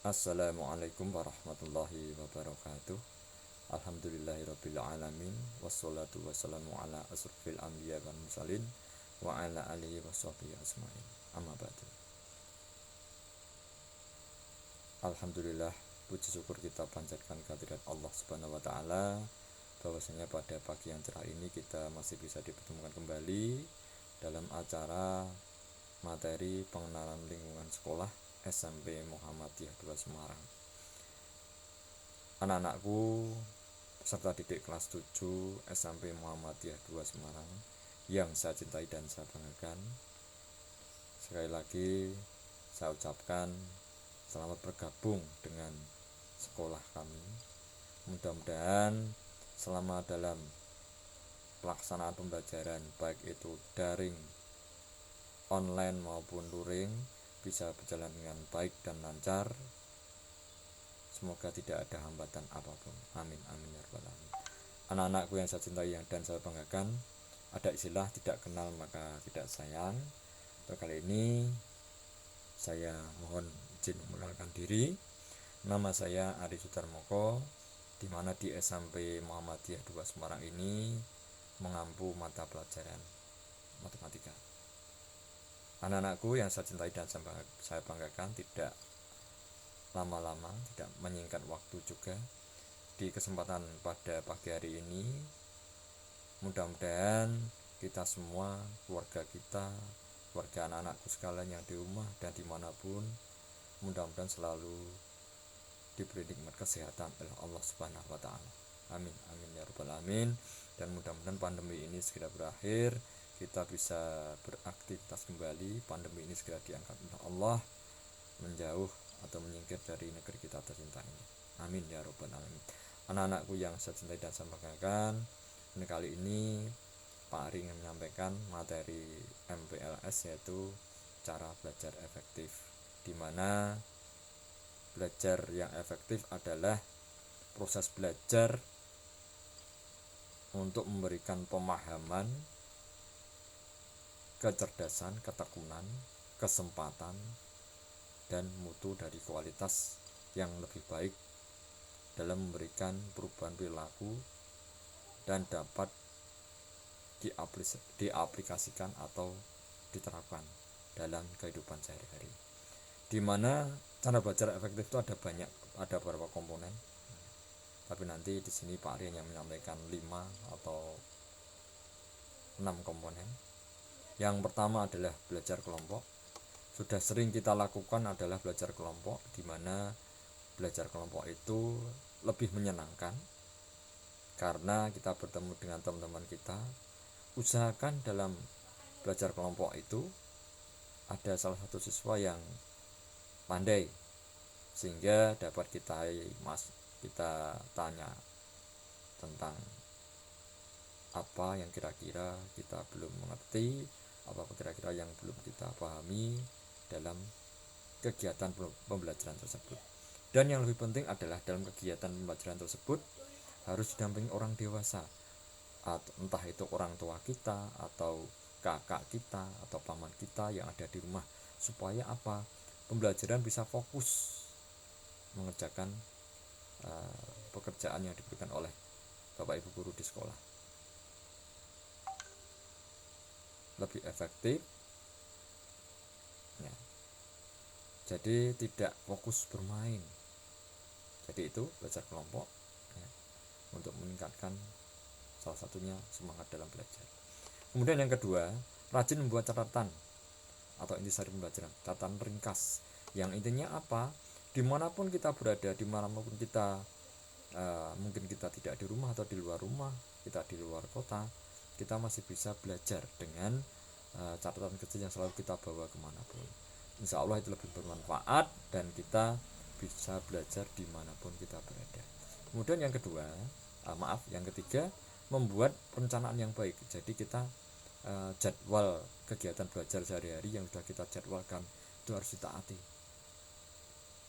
Assalamualaikum warahmatullahi wabarakatuh. Alhamdulillahirabbil alamin wassalatu wassalamu ala asrofil anbiya wal mursalin wa ala alihi washabbihi asmain. Amma ba'du. Alhamdulillah, puji syukur kita panjatkan kehadirat Allah Subhanahu wa taala bahwasanya pada pagi yang cerah ini kita masih bisa dipertemukan kembali dalam acara materi pengenalan lingkungan sekolah SMP Muhammadiyah 2 Semarang. Anak-anakku peserta didik kelas 7 SMP Muhammadiyah 2 Semarang yang saya cintai dan saya banggakan, sekali lagi saya ucapkan selamat bergabung dengan sekolah kami. Mudah-mudahan selama dalam pelaksanaan pembelajaran baik itu daring, online maupun luring bisa berjalan dengan baik dan lancar. Semoga tidak ada hambatan apapun. Amin amin ya rabbal alamin. Anak-anakku yang saya cintai dan saya banggakan, ada istilah tidak kenal maka tidak sayang. Untuk kali ini saya mohon izin memperkenalkan diri. Nama saya Ari Sudarmoko, di mana di SMP Muhammadiyah 2 Semarang ini mengampu mata pelajaran matematika. Anak-anakku yang saya cintai dan saya banggakan, tidak lama-lama, tidak menyingkat waktu juga. Di kesempatan pada pagi hari ini, mudah-mudahan kita semua, keluarga kita, keluarga anak-anakku sekalian yang di rumah dan dimanapun, mudah-mudahan selalu diberi nikmat kesehatan oleh Allah Subhanahu wa taala. Amin amin ya rabbal alamin. Dan mudah-mudahan pandemi ini segera berakhir, kita bisa beraktivitas kembali, pandemi ini segera diangkat oleh Allah, menjauh atau menyingkir dari negeri kita tercinta ini. Amin ya rabbal alamin. Anak-anakku yang saya cintai dan saya banggakan, kali ini Pak Ari ingin menyampaikan materi MPLS, yaitu cara belajar efektif, di mana belajar yang efektif adalah proses belajar untuk memberikan pemahaman, kecerdasan, ketekunan, kesempatan, dan mutu dari kualitas yang lebih baik dalam memberikan perubahan perilaku dan dapat diaplikasikan atau diterapkan dalam kehidupan sehari-hari. Di mana cara belajar efektif itu ada beberapa komponen. Tapi nanti di sini Pak Ari yang menyampaikan 5 atau 6 komponen. Yang pertama adalah belajar kelompok. Sudah sering kita lakukan adalah belajar kelompok, di mana belajar kelompok itu lebih menyenangkan karena kita bertemu dengan teman-teman kita. Usahakan dalam belajar kelompok itu ada salah satu siswa yang pandai, sehingga dapat kita tanya tentang apa yang kira-kira kita belum mengerti, apa kira-kira yang belum kita pahami dalam kegiatan pembelajaran tersebut. Dan yang lebih penting adalah dalam kegiatan pembelajaran tersebut harus didampingi orang dewasa, atau entah itu orang tua kita atau kakak kita atau paman kita yang ada di rumah, supaya apa? Pembelajaran bisa fokus mengerjakan pekerjaan yang diberikan oleh Bapak Ibu guru di sekolah. Lebih efektif ya. Jadi tidak fokus bermain. Jadi itu belajar kelompok ya, untuk meningkatkan salah satunya semangat dalam belajar. Kemudian yang kedua, rajin membuat catatan atau intisari pembelajaran, catatan ringkas. Yang intinya apa? Dimanapun kita berada, dimanapun kita mungkin kita tidak di rumah atau di luar rumah, kita di luar kota, kita masih bisa belajar dengan catatan kecil yang selalu kita bawa kemanapun. Insya Allah itu lebih bermanfaat dan kita bisa belajar dimanapun kita berada. Kemudian yang ketiga, membuat perencanaan yang baik. Jadi kita jadwal kegiatan belajar sehari-hari yang sudah kita jadwalkan itu harus ditaati.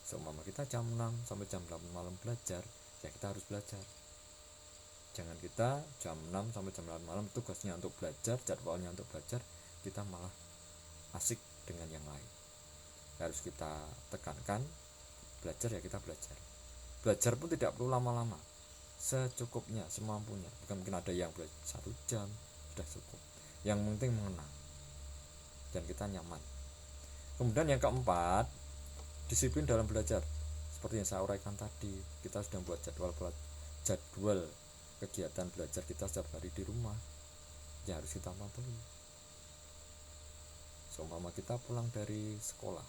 Seumpama kita jam 6 sampai jam 8 malam belajar, ya kita harus belajar. Jangan kita jam 6 sampai jam 8 malam tugasnya untuk belajar, jadwalnya untuk belajar, kita malah asik dengan yang lain. Harus kita tekankan Belajar ya kita belajar. Belajar pun tidak perlu lama-lama, secukupnya, semampunya. Bukan mungkin ada yang belajar 1 jam sudah cukup. Yang penting mengenal dan kita nyaman. Kemudian yang keempat, disiplin dalam belajar. Seperti yang saya uraikan tadi, kita sudah buat jadwal kegiatan belajar kita setiap hari di rumah, ya harus kita patuhi. Seumpama kita pulang dari sekolah,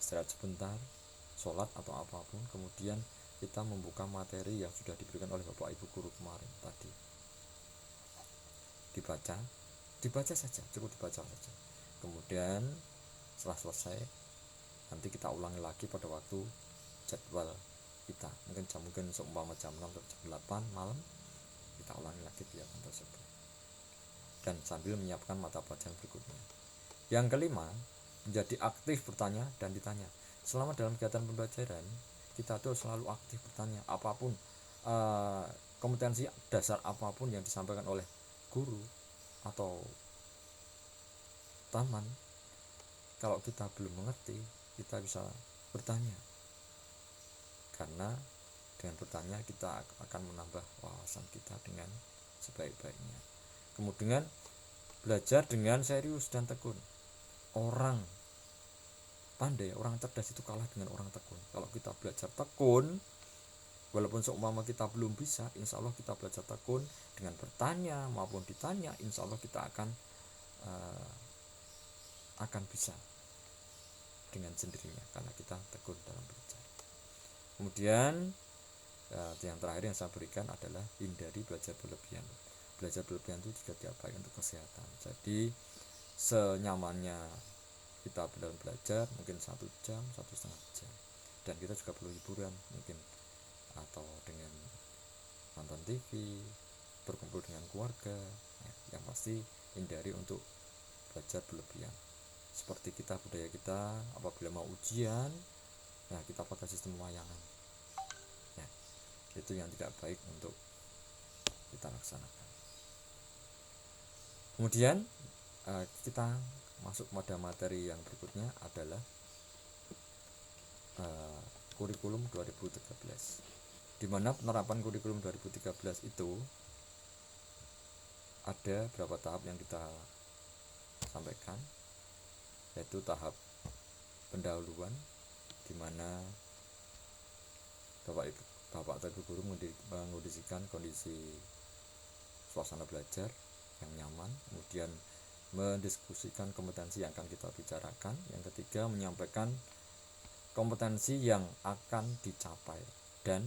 istirahat sebentar, sholat atau apapun, kemudian kita membuka materi yang sudah diberikan oleh Bapak Ibu guru kemarin tadi, dibaca saja, cukup dibaca saja. Kemudian setelah selesai, nanti kita ulangi lagi pada waktu jadwal kita, mungkin seumpama jam 6 atau jam 8 malam, kita ulangi lagi kegiatan tersebut dan sambil menyiapkan mata pelajaran berikutnya. Yang kelima, menjadi aktif bertanya dan ditanya. Selama dalam kegiatan pembelajaran, kita tuh selalu aktif bertanya, apapun kompetensi dasar apapun yang disampaikan oleh guru atau taman, kalau kita belum mengerti, kita bisa bertanya, karena dengan bertanya kita akan menambah wawasan kita dengan sebaik-baiknya. Kemudian belajar dengan serius dan tekun. Orang pandai, orang cerdas itu kalah dengan orang tekun. Kalau kita belajar tekun, walaupun seumpama kita belum bisa, insya Allah kita belajar tekun dengan bertanya maupun ditanya, insya Allah kita akan bisa dengan sendirinya karena kita tekun dalam belajar. Kemudian yang terakhir yang saya berikan adalah hindari belajar berlebihan. Belajar berlebihan itu juga tidak baik untuk kesehatan. Jadi senyamannya kita dalam belajar, mungkin 1 jam, 1,5 jam, dan kita juga perlu hiburan mungkin, atau dengan nonton TV, berkumpul dengan keluarga. Yang pasti hindari untuk belajar berlebihan. Seperti budaya kita apabila mau ujian, nah kita pakai sistem wayangan, ya, itu yang tidak baik untuk kita laksanakan. Kemudian kita masuk pada materi yang berikutnya adalah kurikulum 2013, di mana penerapan kurikulum 2013 itu ada beberapa tahap yang kita sampaikan, yaitu tahap pendahuluan, di mana Bapak Ibu guru mengondisikan kondisi suasana belajar yang nyaman, kemudian mendiskusikan kompetensi yang akan kita bicarakan. Yang ketiga, menyampaikan kompetensi yang akan dicapai dan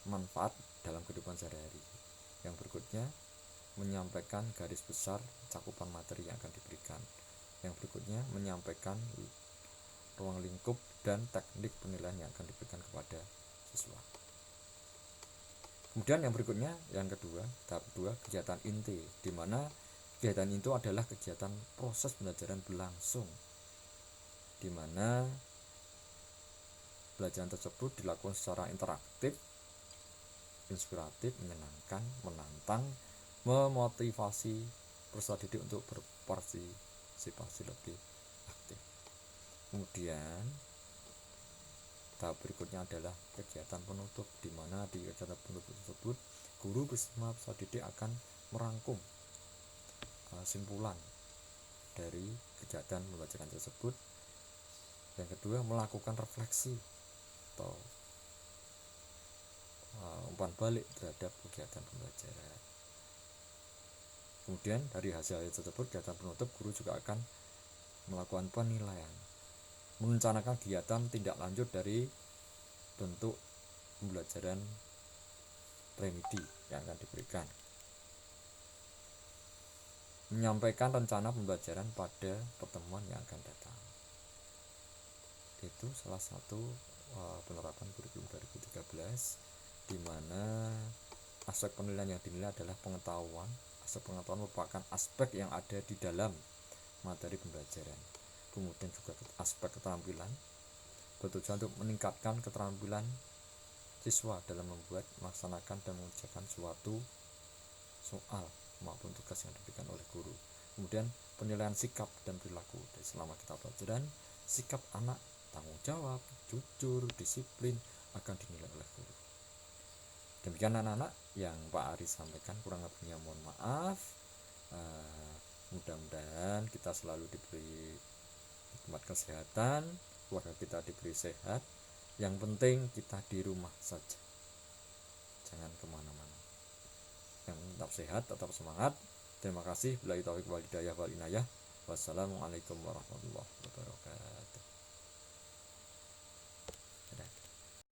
manfaat dalam kehidupan sehari-hari. Yang berikutnya, menyampaikan garis besar cakupan materi yang akan diberikan. Yang berikutnya, menyampaikan ruang lingkup dan teknik penilaian yang akan diberikan kepada siswa. Kemudian yang berikutnya, yang kedua, tahap kedua, kegiatan inti, di mana kegiatan itu adalah kegiatan proses pembelajaran berlangsung, di mana pelajaran tersebut dilakukan secara interaktif, inspiratif, menyenangkan, menantang, memotivasi peserta didik untuk berpartisipasi lebih aktif. Kemudian tahap berikutnya adalah kegiatan penutup, di mana di kegiatan penutup tersebut guru bersama peserta didik akan merangkum simpulan dari kegiatan pembelajaran tersebut. Yang kedua, melakukan refleksi atau umpan balik terhadap kegiatan pembelajaran. Kemudian dari hasil tersebut, kegiatan penutup, guru juga akan melakukan penilaian, merencanakan kegiatan tindak lanjut dari bentuk pembelajaran remedi yang akan diberikan, menyampaikan rencana pembelajaran pada pertemuan yang akan datang. Itu salah satu penerapan kurikulum 2013, di mana aspek penilaian yang dinilai adalah pengetahuan. Aspek pengetahuan merupakan aspek yang ada di dalam materi pembelajaran. Kemudian juga aspek keterampilan, bertujuan untuk meningkatkan keterampilan siswa dalam membuat, melaksanakan, dan mengerjakan suatu soal maupun tugas yang diberikan oleh guru. Kemudian penilaian sikap dan perilaku selama kita pelajaran, sikap anak, tanggung jawab, jujur, disiplin akan dinilai oleh guru. Demikian anak-anak yang Pak Ari sampaikan, kurang lebihnya mohon maaf. Mudah-mudahan kita selalu diberi nikmat kesehatan, keluarga kita diberi sehat. Yang penting kita di rumah saja, jangan kemana-mana. Yang tetap sehat, tetap semangat. Terima kasih. Billahi taufiq wal hidayah wal inayah. Wassalamualaikum warahmatullahi wabarakatuh.